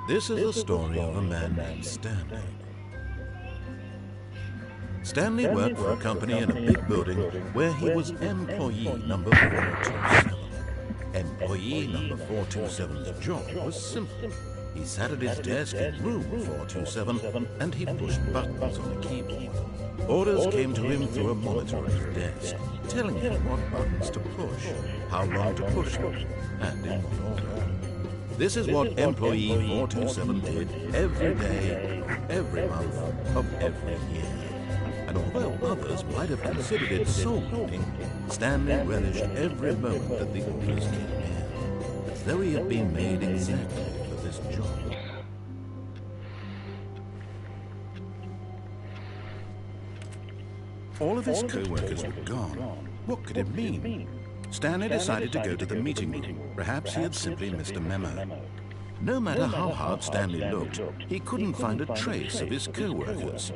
This is the story of a man named Stanley. Stanley worked for a company in a big building where he was employee number 427. Employee number 427's job was simple. He sat at his desk in room 427 and he pushed buttons on a keyboard. Orders came to him through a monitor at his desk, telling him what buttons to push, how long to push them, and in what order. This is what employee 427 did every day, every month of every year. And although others might have considered it soul-eating, Stanley relished every moment that the orders came in, as though he had been made exactly for this job. All of his co-workers were gone. What could it mean? Stanley decided to go to the meeting room. Perhaps he had simply missed a memo. No matter how hard Stanley looked, he couldn't find a trace of his co-workers.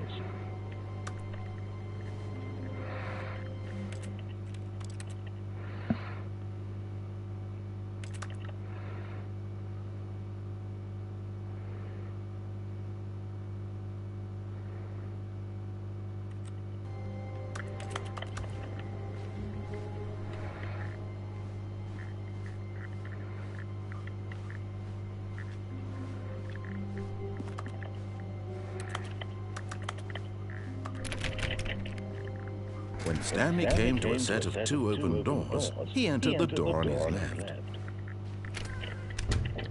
When Stanley came to a set of 2 open doors, he entered the door on his left.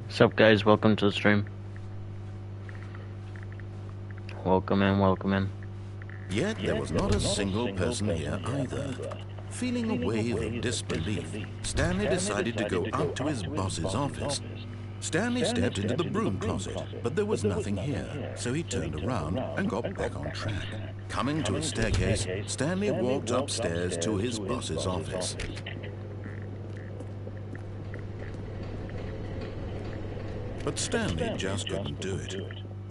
What's up, guys? Welcome to the stream. Welcome in, welcome in. Yet there was not a single person here either. Feeling a wave of disbelief, Stanley decided to go up to his boss's office. Stanley stepped into the broom closet, but there was nothing here, so he turned around and got back on track. Coming to a staircase, Stanley walked upstairs to his boss's office. But Stanley just couldn't do it.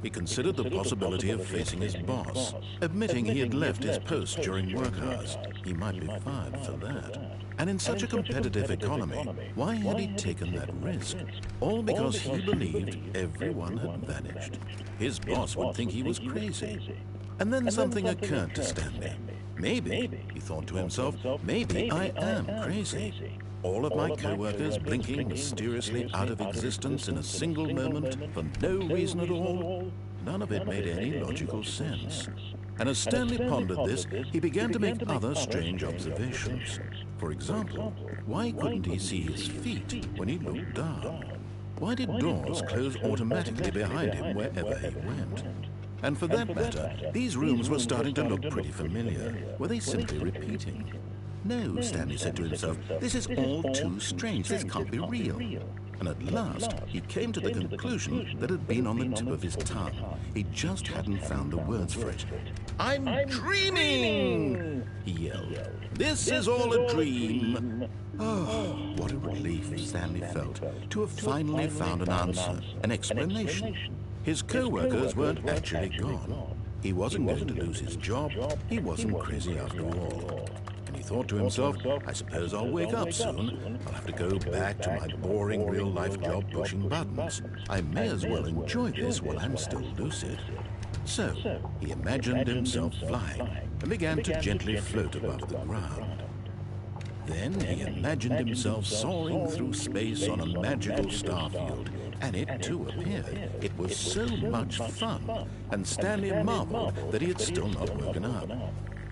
He considered the possibility of facing his boss, admitting he had left his post during work hours. He might be fired for that. And in such a competitive economy, why had he taken that risk? All because he believed everyone had vanished. His boss would think he was crazy. And then something occurred to Stanley. Maybe, he thought to himself, maybe I am crazy. All of my co-workers blinking mysteriously out of existence in a single moment for no reason at all. None of it made any logical sense. And as Stanley pondered this, he began to make other strange observations. For example, why couldn't he see his feet when he looked down? Why did doors close automatically behind him wherever he went? And for that matter, these rooms were starting to look pretty familiar. Were they simply repeating? No, Stanley said to himself, this is all too strange. This can't be real. And at last, he came to the conclusion that had been on the tip of his tongue. He just hadn't found the words for it. I'm dreaming! He yelled. This is all a dream. Oh, what a relief Stanley felt to have finally found an answer, an explanation. His co-workers weren't actually gone. He wasn't going to lose his job. He wasn't crazy after all. And he thought to himself, I suppose I'll wake up soon. I'll have to go back to my boring real-life job pushing buttons. I may as well enjoy this while I'm still lucid. So, he imagined himself flying and began to gently float above the ground. Then he imagined himself soaring through space on a magical starfield, and it too appeared. It was so much fun, and Stanley marveled that he had still not woken up.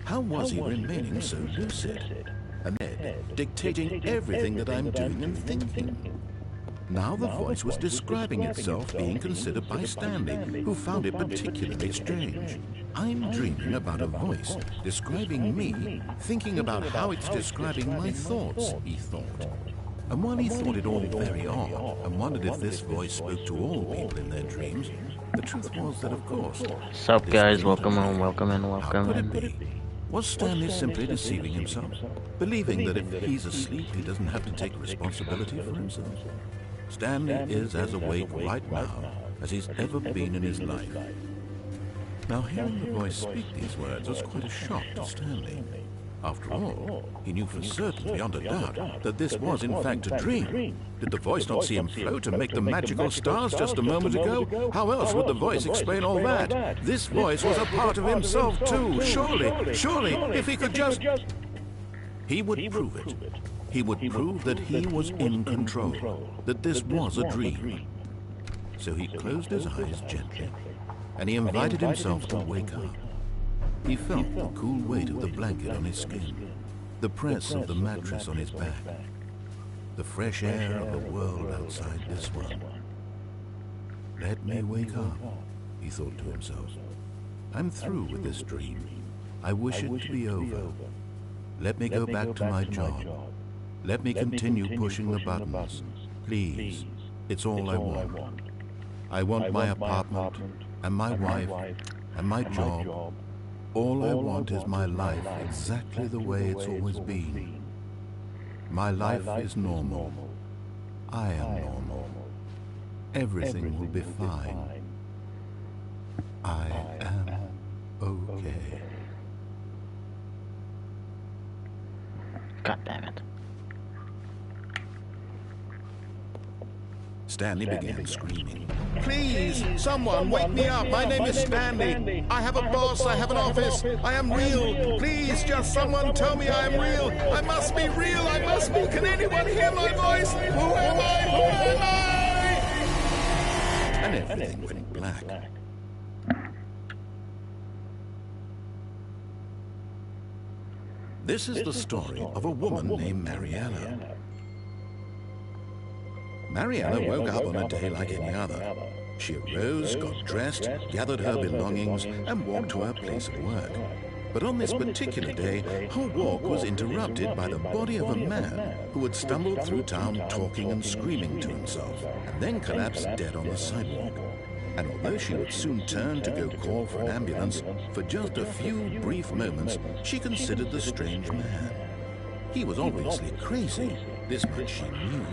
How was he remaining so lucid? And dictating everything that I'm doing and thinking. Now the voice was describing itself being considered by Stanley, who found it particularly strange. I'm dreaming about a voice describing me, thinking about how it's describing my thoughts, he thought. And while he thought it all very odd and wondered if this voice spoke to all people in their dreams, the truth was that, of course... Sup guys, welcome in, welcome in, How welcome could in. it be? Was Stanley simply deceiving himself, believing that if he's asleep, he doesn't have to take responsibility for himself? Stanley is as awake right now as he's ever been in his life. Now, hearing the voice speak these words was quite a shock to Stanley. After all, he knew for certain, beyond a doubt, that this was in fact a dream. Did the voice not see him float and make the magical stars just a moment ago? How else would the voice explain all that? This voice was a part of himself too. Surely, if he could just... He would prove it. He would prove that he was in control, that this was a dream. So he closed his eyes gently, and he invited himself to wake up. He felt the cool weight of the blanket on his skin, the press of the mattress on his back, the fresh air of the world outside this one. Let me wake up, he thought to himself. I'm through with this dream. I wish it to be over. Let me go back to my job. Let me continue pushing the buttons. Please, it's all I want. I want my apartment, and my wife, and my job. All I want is my life exactly the way it's always been. My life is normal. I am normal. Everything will be fine. I am okay. God damn it. Stanley began screaming. Please, someone wake me up. My name is Stanley. I have a boss. I have an office. I am real. Please, just someone tell me I am real. I must be real. I must be. Can anyone hear my voice? Who am I? Who am I? And everything went black. This is the story of a woman named Mariella. Mariella woke up on a day like any other. She arose, got dressed, gathered her belongings, and walked to her place of work. But on this particular day, her walk was interrupted by the body of a man who had stumbled through town talking and screaming to himself, and then collapsed dead on the sidewalk. And although she would soon turn to go call for an ambulance, for just a few brief moments, she considered the strange man. He was obviously crazy, this much she knew.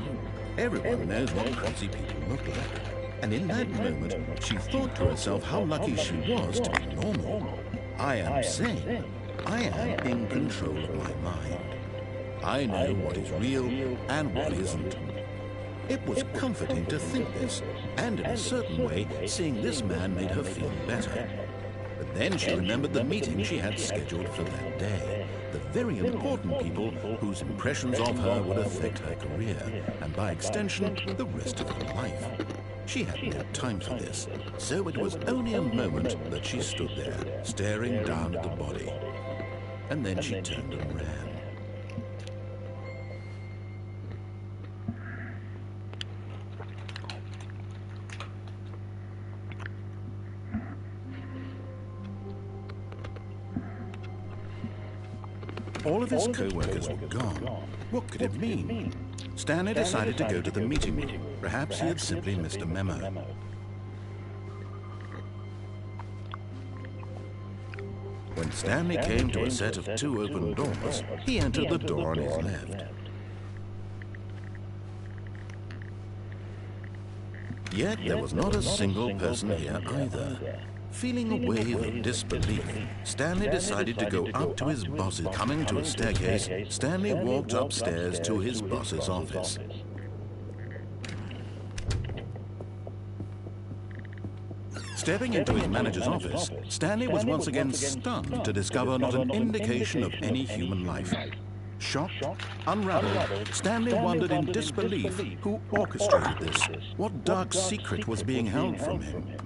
Everyone knows what crazy people look like. And in that moment, she thought to herself how lucky she was to be normal. I am sane. I am in control of my mind. I know what is real and what isn't. It was comforting to think this, and in a certain way, seeing this man made her feel better. But then she remembered the meeting she had scheduled for that day. The very important people whose impressions of her would affect her career, and by extension, the rest of her life. She hadn't had time for this, so it was only a moment that she stood there, staring down at the body. And then she turned and ran. All of his co-workers were gone. What could it mean? Stanley decided to go to the meeting room. Perhaps he had simply missed a memo. When Stanley came to a set of 2 open doors, he entered the door on his left. Yet there was not a single person here either. Feeling a wave of disbelief, Stanley decided to go up to his boss's. Coming to a staircase, Stanley walked upstairs to his boss's office. Stepping into his manager's office, Stanley was once again stunned to discover not an indication of any human life. Shocked, unraveled, Stanley wondered in disbelief who orchestrated this. What dark secret was being held from him?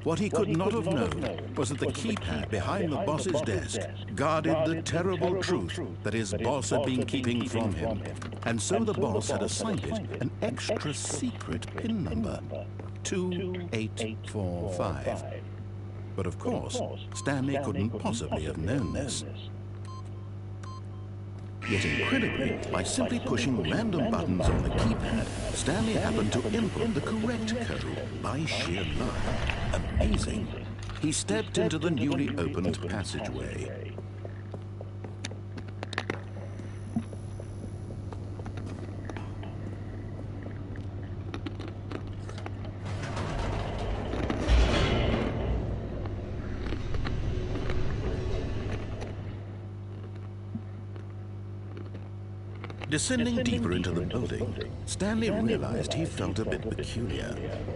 What he could not have known was that the keypad behind the boss's desk guarded the terrible truth that his boss had been keeping from him. And so the boss had assigned it an extra secret PIN number, 2845. But of course, Stanley couldn't possibly have known this. Yet incredibly, by simply pushing random buttons on the keypad, Stanley happened to input the correct code by sheer luck. Amazing. He stepped into the newly opened passageway. Descending deeper into the building, Stanley realized he felt a bit peculiar.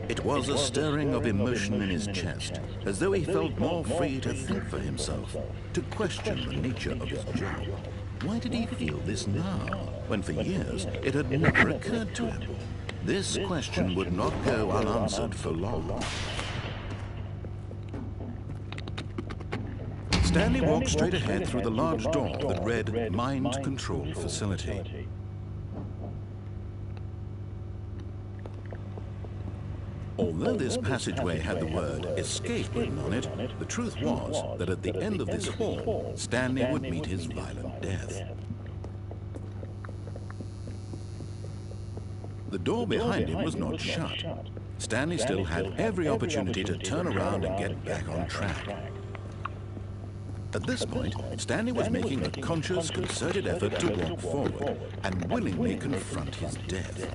It was a stirring of emotion in his chest, as though he felt more free to think for himself, to question the nature of his job. Why did he feel this now, when for years it had never occurred to him? This question would not go unanswered for long. Stanley walked straight ahead through the large door that read Mind Control Facility. Although this passageway had the word Escape written on it, the truth was that at the end of this hall, Stanley would meet his violent death. The door behind him was not shut. Stanley still had every opportunity to turn around and get back on track. At this point, Stanley was making a conscious, concerted effort to walk forward and willingly confront his death.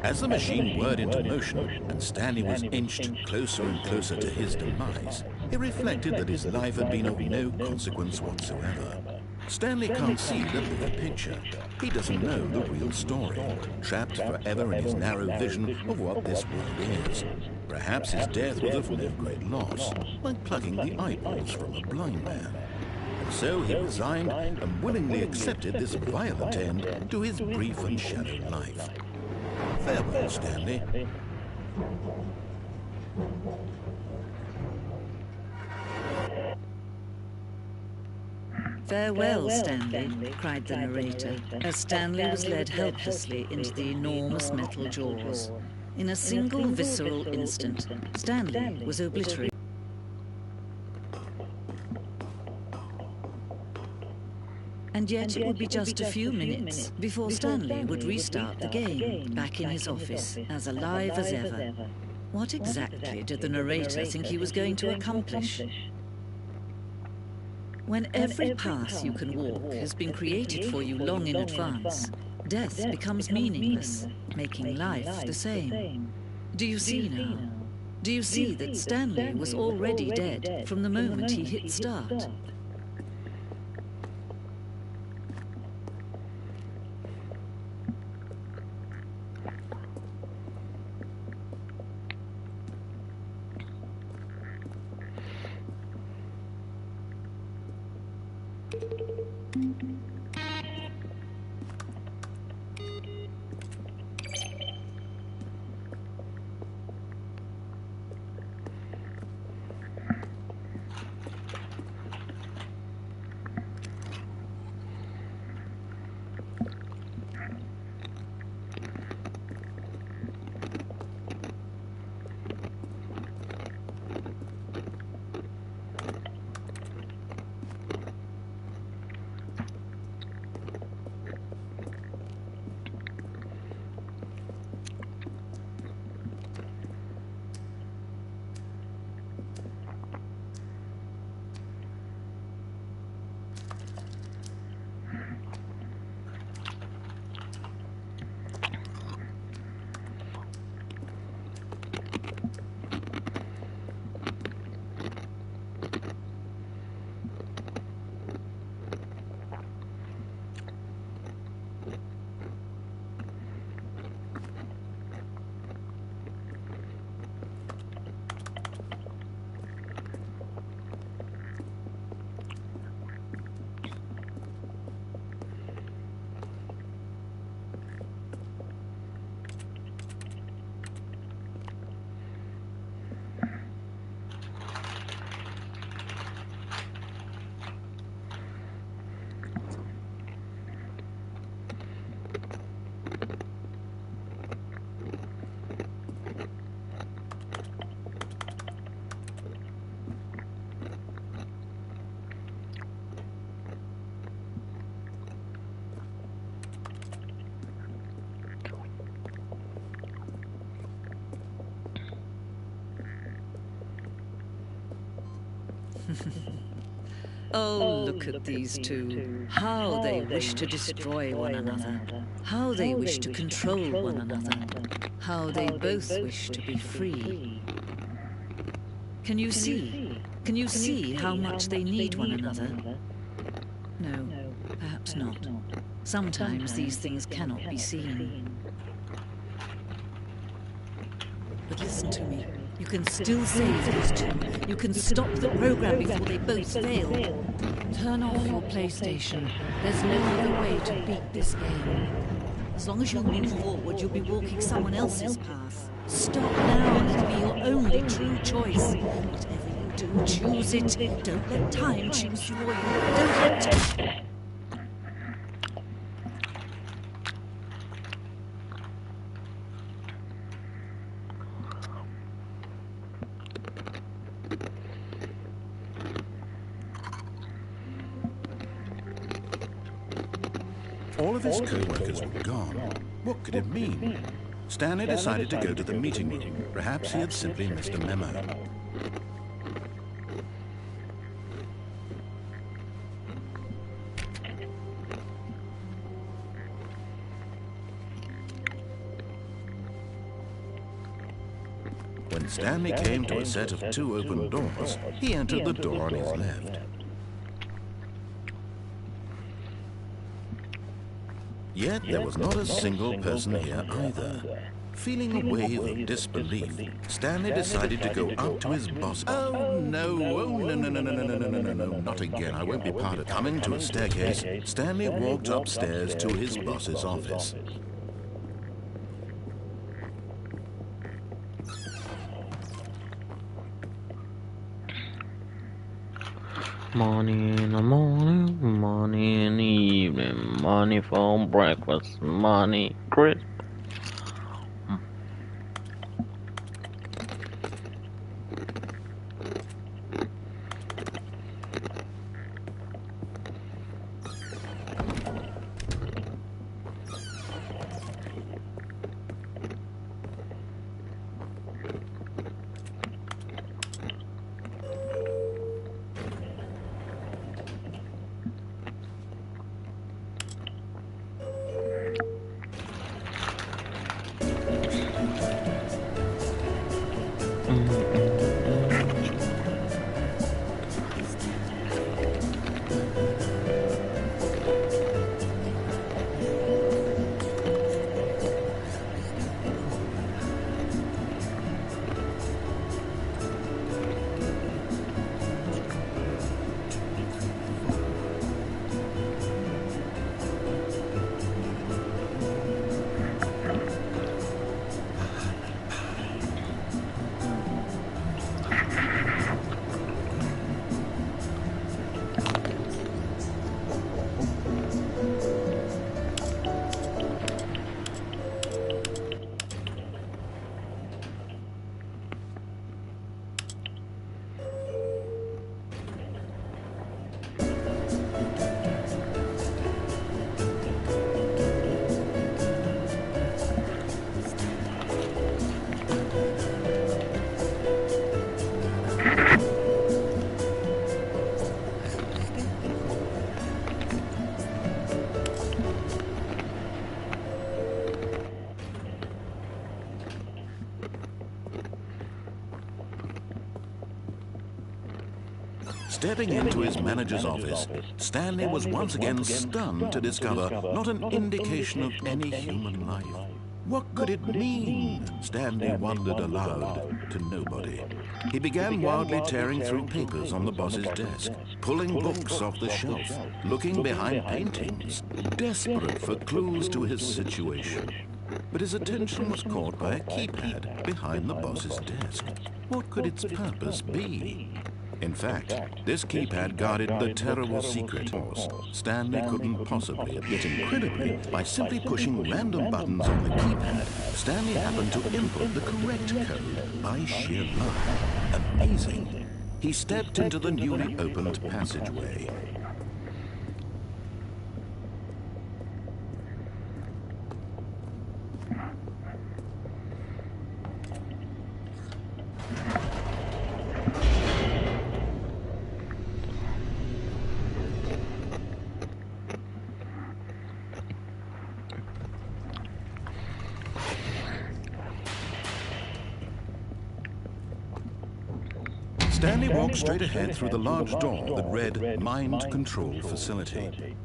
As the machine whirred into motion and Stanley was inched closer and closer to his demise, he reflected that his life had been of no consequence whatsoever. Stanley can't see the bigger picture. He doesn't know the real story, trapped forever in his narrow vision of what this world is. Perhaps his death was of no great loss, like plucking the eyeballs from a blind man. And so he resigned and willingly accepted this violent end to his brief and shallow life. Farewell, Stanley. Farewell, Stanley, cried the narrator, as Stanley was led helplessly into the enormous metal jaws. In a single visceral instant, Stanley was obliterated. And yet it would be just a few minutes before Stanley would restart the game, back in his office, as alive as ever. What exactly did the narrator think he was going to accomplish? When every path you can walk has been created for you long in advance, death becomes meaningless, making life the same. Do you see now? Do you see that Stanley was already dead from the moment he hit start? Oh, look at these two. How they wish to destroy one another. How they wish to control one another. How they both wish to be free. Can you see? Can you see how much they need one another? No, perhaps not. Sometimes these things cannot be seen. But listen to me. You can still save these two. You can stop the program before they both fail. Turn off your PlayStation. There's no other way to beat this game. As long as you move forward, you'll be walking someone else's path. Stop now and it'll be your only true choice. Whatever you do, choose it. Don't let time choose for you. Don't let... All of his co-workers were gone. What could it mean? Stanley decided to go to the meeting room. Perhaps he had simply missed a memo. When Stanley came to a set of 2 open doors, he entered the door on his left. Yet there was not a single person here either. Feeling a wave of disbelief, Stanley decided to go up to his boss. Oh no, no, not again. I won't be part of it. Coming to a staircase, Stanley walked upstairs to his boss's office. Money in the morning, money in the evening, money for breakfast, money crisp. Stepping into his manager's office, Stanley was once again stunned to discover not an indication of any human life. What could it mean? Stanley wondered aloud to nobody. He began wildly tearing through papers on the boss's desk, pulling books off the shelf, looking behind paintings, desperate for clues to his situation. But his attention was caught by a keypad behind the boss's desk. What could its purpose be? In fact, this keypad guarded the terrible secret. Stanley couldn't possibly, yet incredibly, by simply pushing random buttons on the keypad, Stanley happened to input the correct code by sheer luck. Amazing. He stepped into the newly opened passageway. Stanley walked straight ahead through the large door that read Mind Control Facility.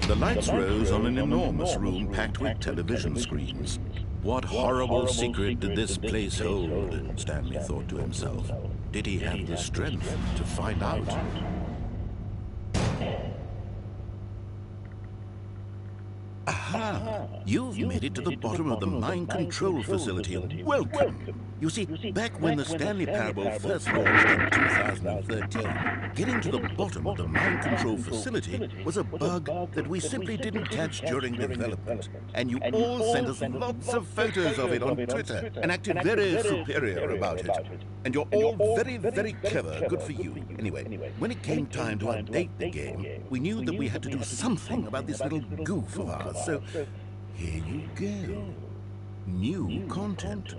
The lights rose on an enormous room packed with television screens. What horrible secret did this place hold? Stanley thought to himself. Did he have the strength to find out? Aha! You've made it to the bottom of the mind control facility. Welcome! You see, back when the Stanley Parable first launched in 2013, getting to the bottom of the mind control facility was a bug that we simply didn't catch during development. And you all sent us lots of photos of it on Twitter and acted very superior about it. And you're all very, very clever. Good for you. Anyway, when it came time to update the game, we knew that we had to do something about this little goof of ours. So, here you go. New content.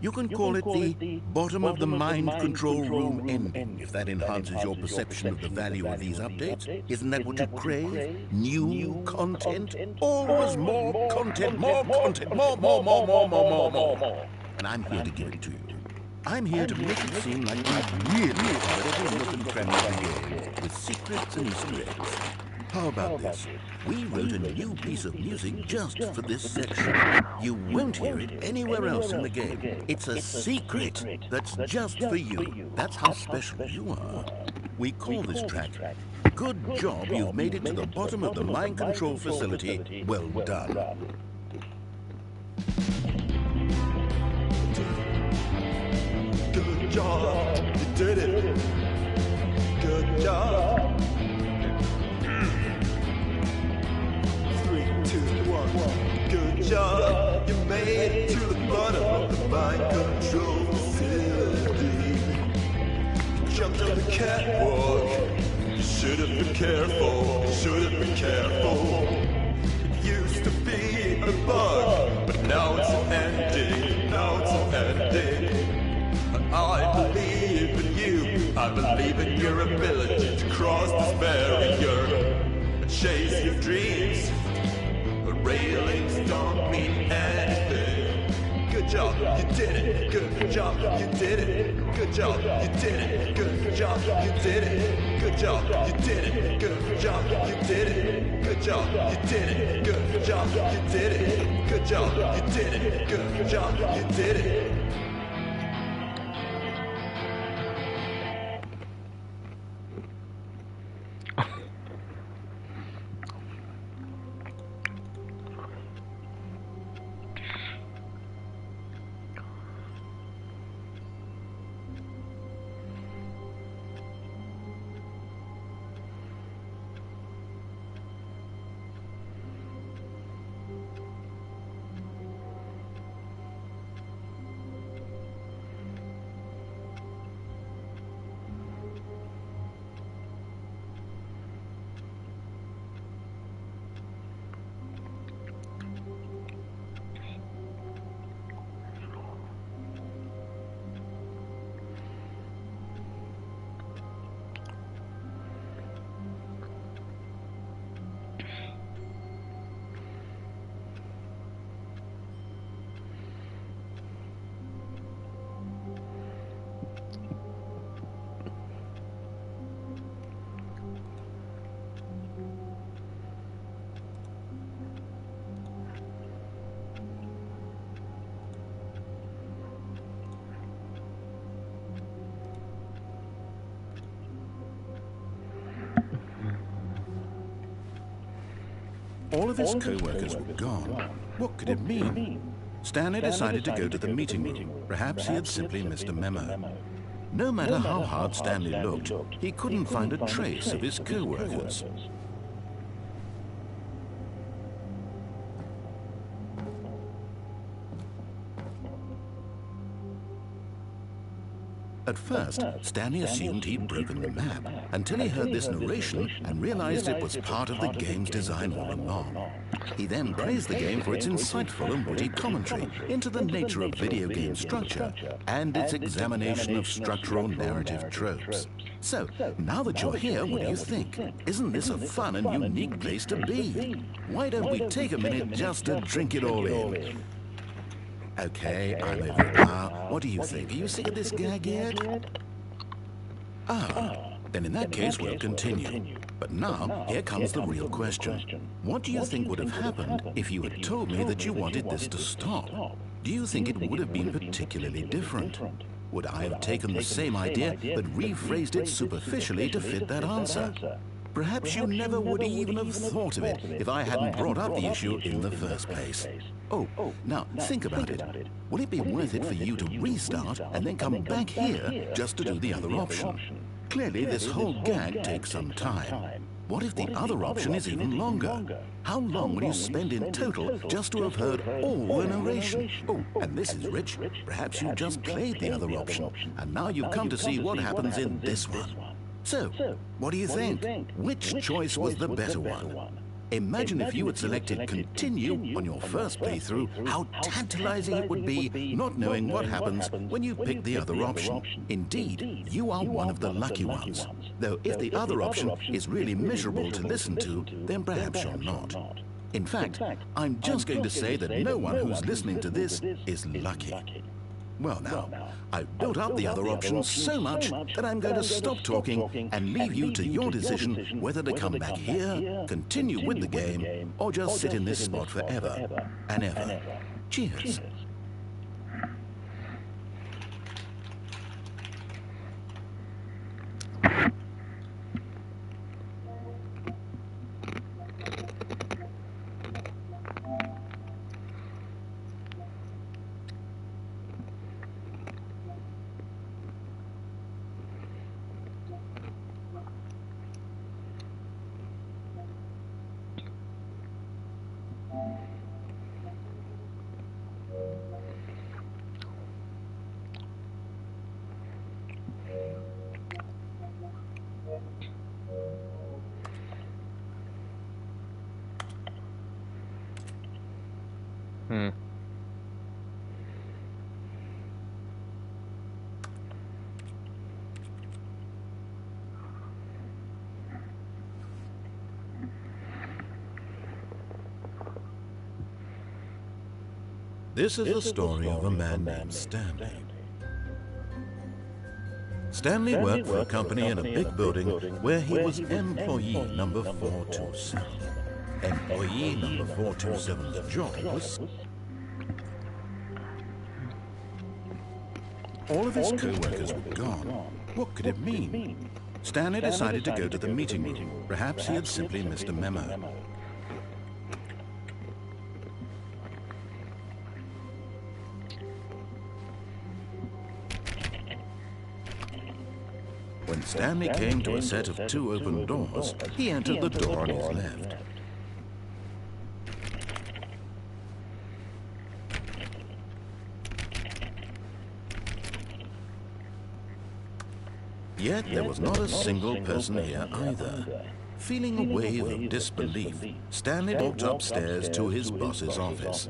You can call it the bottom of the mind control room ending, if that enhances your perception of the value of these updates. Isn't that what you crave? New content? Always more content, more content, more. And I'm here to give it to you. I'm here to make it seem like we really are every nook and cranny of the game, with secrets and Easter eggs. How about this? We wrote a new piece of music just for this section. You won't hear it anywhere else in the game. It's a secret that's just for you. That's how special you are. We call this track, Good Job You've Made It to the Bottom of the Mind Control Facility. Well done. Good job, you did it. Good job. 3, 2, 1. Good job, you made it to the bottom of the mind control facility. You jumped on the catwalk. You should have been careful. Should have been careful. It used to be a bug, but now it's an ending. Now it's an ending. I believe in you. I believe in your ability to cross this barrier and chase your dreams. But railings don't mean anything. Good job, you did it. Good job, you did it. Good job, you did it. Good job, you did it. Good job, you did it. Good job, you did it. Good job, you did it. Good job, you did it. Good job, you did it. Good job, you did it. All of his co-workers were gone. What could it mean? Stanley decided to go to the meeting room. Perhaps he had simply missed a memo. No matter how hard Stanley looked, he couldn't find a trace of his co-workers. At first, Stanley assumed he'd broken the map, until he heard this narration and realized it was part of the game's design all along. He then praised the game for its insightful and witty commentary into the nature of video game structure and its examination of structural narrative tropes. So, now that you're here, what do you think? Isn't this a fun and unique place to be? Why don't we take a minute just to drink it all in? Okay, I'm over it now. What do you think? Are you sick of this gag yet? Ah, then in that case we'll continue. But now, here comes the real question. What do you think would have happened if you had told me that you wanted this to stop? Do you think it would have been particularly different? Would I have taken the same idea but rephrased it superficially to fit that answer? Perhaps you never would even have thought of it if I hadn't brought up the issue in the first place. Oh, now think about it. Will it be worth it for you to restart and then come back here just to do the other option? Clearly, this whole gag takes some time. What if the other option is even longer? How long will you spend in total just to have heard all the narration? Oh, and this is rich. Perhaps you just played the other option, and now you've come to see what happens in this one. So, what do you think? Which choice was the better one? Imagine if you had selected Continue on your first playthrough, how tantalizing it would be not knowing what happens when you pick the other option. Indeed, you are one of the lucky ones. Though if the other option is really miserable to listen to, then perhaps you're not. In fact, I'm just going to say that no one who's listening to this is lucky. Well now, I've built up the other options so much that I'm going to stop talking and leave you to your decision whether to come back here, continue with the game, or just sit in this spot forever and ever. Cheers. This is the story of a man named Stanley. Stanley worked for a company in a big building where he was employee number 427. Employee number 427's job was... All of his co-workers were gone. What could it mean? Stanley decided to go to the meeting room. Perhaps he had simply missed a memo. When Stanley came to a set of 2 open doors, he entered the door on his left. Yet there was not a single person here either. Feeling a wave of disbelief, Stanley walked upstairs to his boss's office.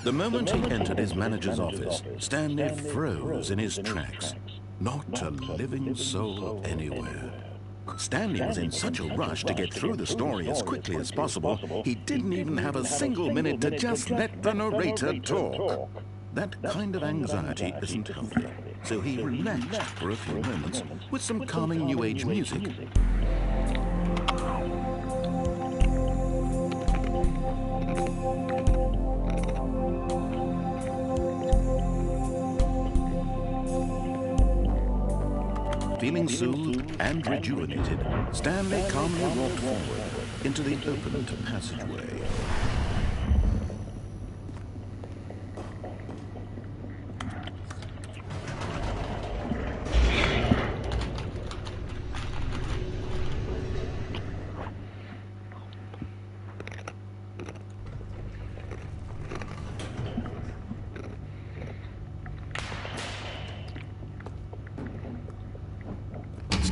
The moment he entered his manager's office, Stanley froze in his tracks. Not a living soul anywhere. Stanley was in such a rush to get through the story as quickly as possible, he didn't even have a single minute to just let the narrator talk. That kind of anxiety isn't healthy, so he relaxed for a few moments with some calming New Age music. Feeling soothed and rejuvenated, Stanley calmly walked forward into the opened passageway.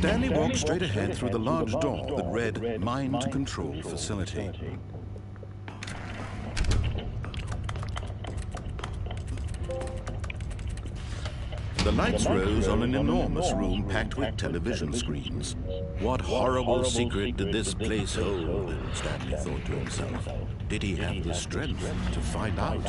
Stanley walked straight ahead through the large door that read Mind Control Facility. The lights rose on an enormous room packed with television screens. What horrible secret did this place hold? Stanley thought to himself. Did he have the strength to find out?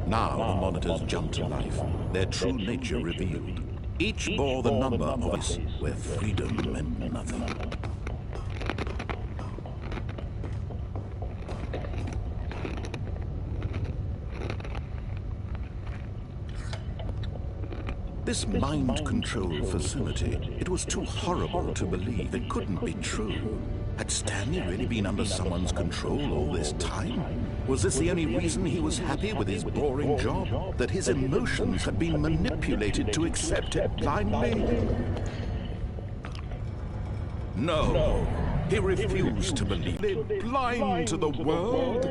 Now the monitors jumped to life, their true nature revealed. Each bore the number of us where freedom meant nothing. This mind control facility, it was too horrible to believe. It couldn't be true. Had Stanley really been under someone's control all this time? Was this the only reason he was happy with his boring job? That his emotions had been manipulated to accept it blindly? No, he refused to believe it. Blind to the world?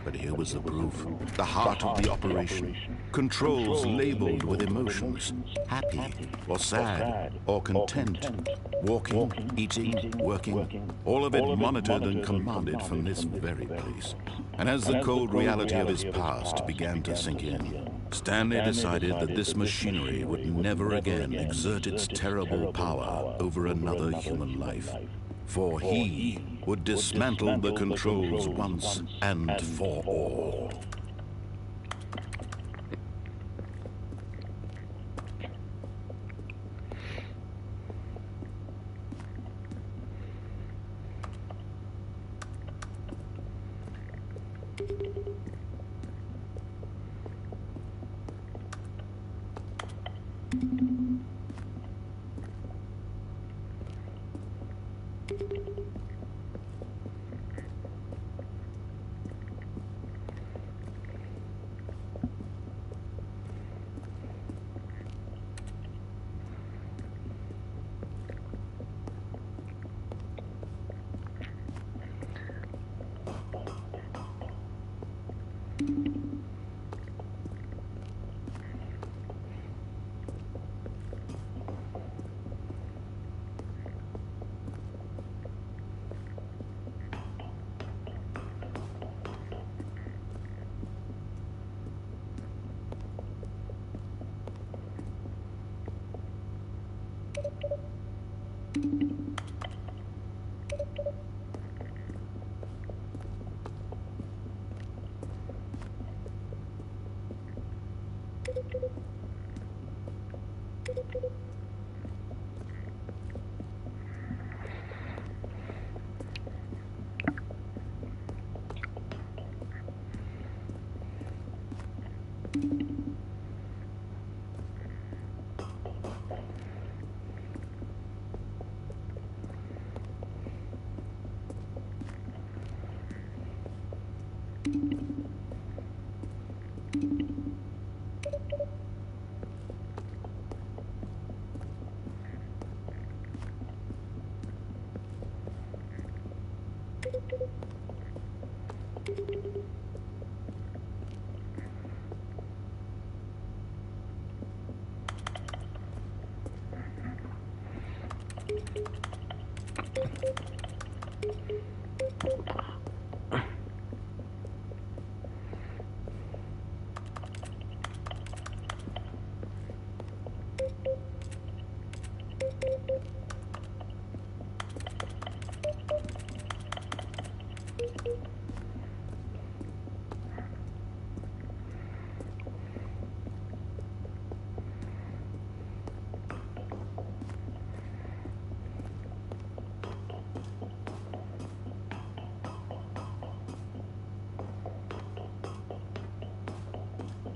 But here was the proof, the heart of the operation. Controls labeled with emotions, happy or sad or content. Walking, eating, working, all of it monitored and commanded from this very place. And as the cold reality of his past began to sink in, Stanley decided that this machinery would never again exert its terrible power over another human life. For he would dismantle the controls once and for all.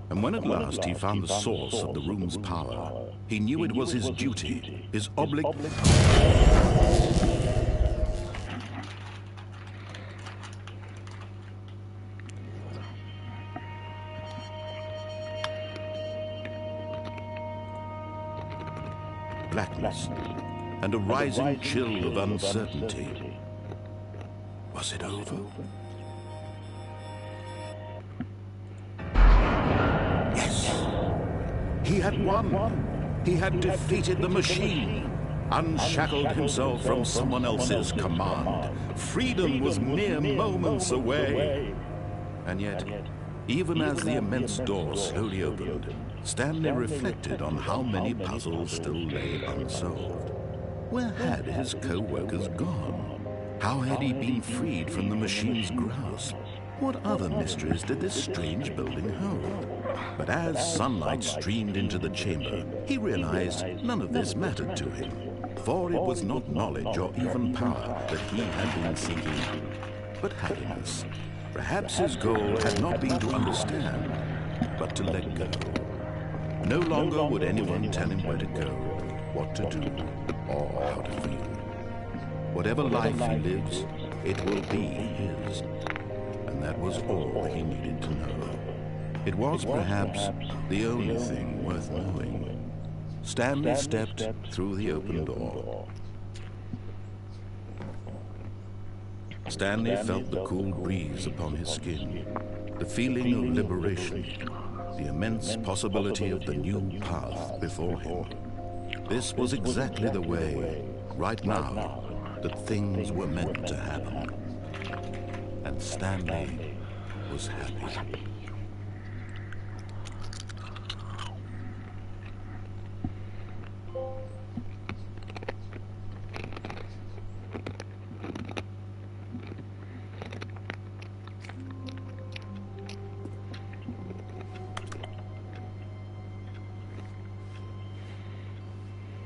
And when at last he found the source of the room's power, he knew it was his duty, his obligation. Blackness and a rising chill of uncertainty. Was it over? Yes! He had won! He had defeated the machine, unshackled himself from someone else's command. Freedom was mere moments away. And yet, even as the immense door slowly opened, Stanley reflected on how many puzzles still lay unsolved. Where had his co-workers gone? How had he been freed from the machine's grasp? What other mysteries did this strange building hold? But as sunlight streamed into the chamber, he realized none of this mattered to him, for it was not knowledge or even power that he had been seeking, but happiness. Perhaps his goal had not been to understand, but to let go. No longer would anyone tell him where to go, what to do, or how to feel. Whatever life he lives, it will be his. And that was all he needed to know. It was perhaps the only thing worth knowing. Stanley stepped through the open door. Stanley felt the cool breeze upon his skin, the feeling of liberation, the immense possibility of the new path before him. This was exactly the way, right now, that things were meant to happen. And Stanley was happy.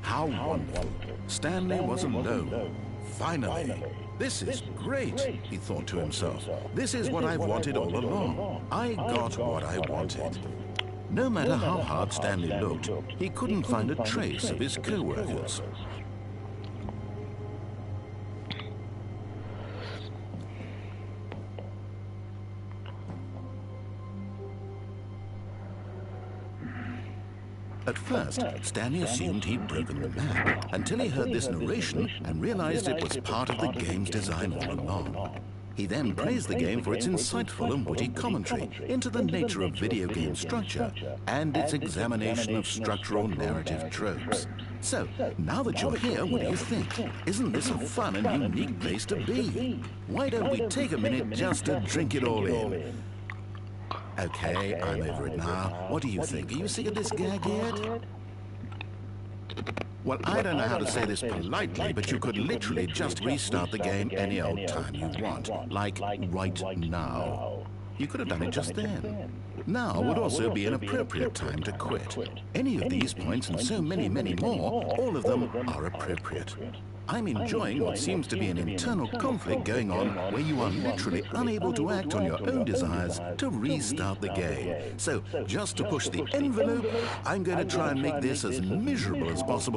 How wonderful. Stanley was alone. Finally. This is great, he thought to himself. This is what I've wanted all along. I got what I wanted. No matter how hard Stanley looked, he couldn't find a trace of his co-workers. At first, Stanley assumed he'd broken the map, until he heard this narration and realized it was part of the game's design all along. He then praised the game for its insightful and witty commentary into the nature of video game structure and its examination of structural narrative tropes. So, now that you're here, what do you think? Isn't this a fun and unique place to be? Why don't we take a minute just to drink it all in? Okay, I'm over it now. What do you think? Are you sick of this gag yet? Well, I don't know how to say this politely, but you could literally just restart the game any old time you want. Like, right now. You could have done it just then. Now would also be an appropriate time to quit. Any of these points and so many, many more, all of them are appropriate. I'm enjoying what seems to be an internal conflict going on where you are literally unable to act on your own desires to restart the game. So, just to push the envelope, I'm going to try and make this as miserable as possible.